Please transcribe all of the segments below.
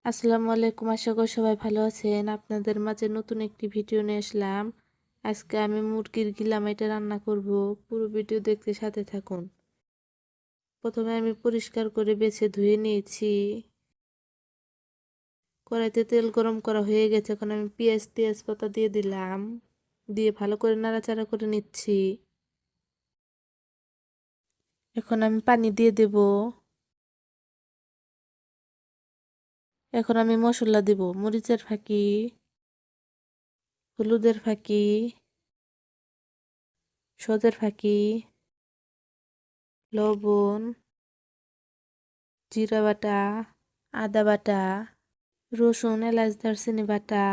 আসসালামু আলাইকুম, আশা করি সবাই ভালো আছেন। আপনাদের মাঝে নতুন একটি ভিডিও নিয়ে আসলাম। আজকে আমি মুরগির গিলাম এটা রান্না করব। পুরো ভিডিও দেখতে সাথে থাকুন। প্রথমে আমি পরিষ্কার করে বেছে ধুয়ে নিয়েছি। কড়াইতে তেল গরম করা হয়ে গেছে, এখন আমি পেঁয়াজ তেজপাতা দিয়ে দিলাম, দিয়ে ভালো করে নাড়াচাড়া করে নিচ্ছি। এখন আমি পানি দিয়ে দেব। এখন আমি মশলা দেব, মরিচের ফাঁকি, হলুদের ফাঁকি, সদের ফাঁকি, লবণ, জিরা বাটা, আদা বাটা, রসুন, এলাচ, দারচিনি বাটা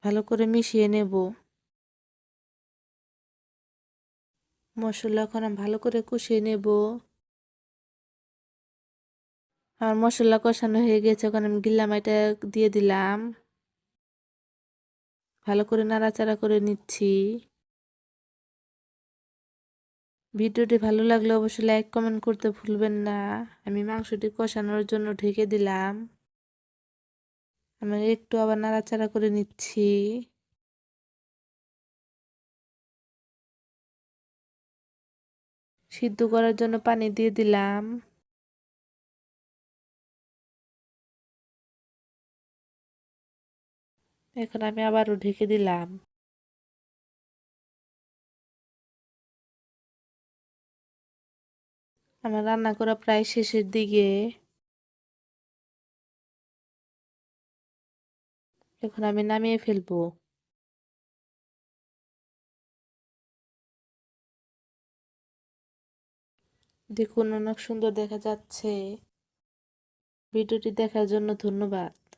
ভালো করে মিশিয়ে নেব। মশলা এখন আমি ভালো করে কষিয়ে নেব। আমার মশলা কষানো হয়ে গেছে, এখন আমি গিলাম এটা দিয়ে দিলাম, ভালো করে নাড়াচাড়া করে নিচ্ছি। ভিডিওটি ভালো লাগলে অবশ্যই লাইক কমেন্ট করতে ভুলবেন না। আমি মাংসটি কষানোর জন্য ঢেকে দিলাম, আমি একটু আবার নাড়াচাড়া করে নিচ্ছি। সিদ্ধ করার জন্য পানি দিয়ে দিলাম। এখন আমি আবারও ঢেকে দিলাম। আমার রান্না করা প্রায় শেষের দিকে। এখন আমি নামিয়ে ফেলবো। দেখুন অনেক সুন্দর দেখা যাচ্ছে। ভিডিওটি দেখার জন্য ধন্যবাদ।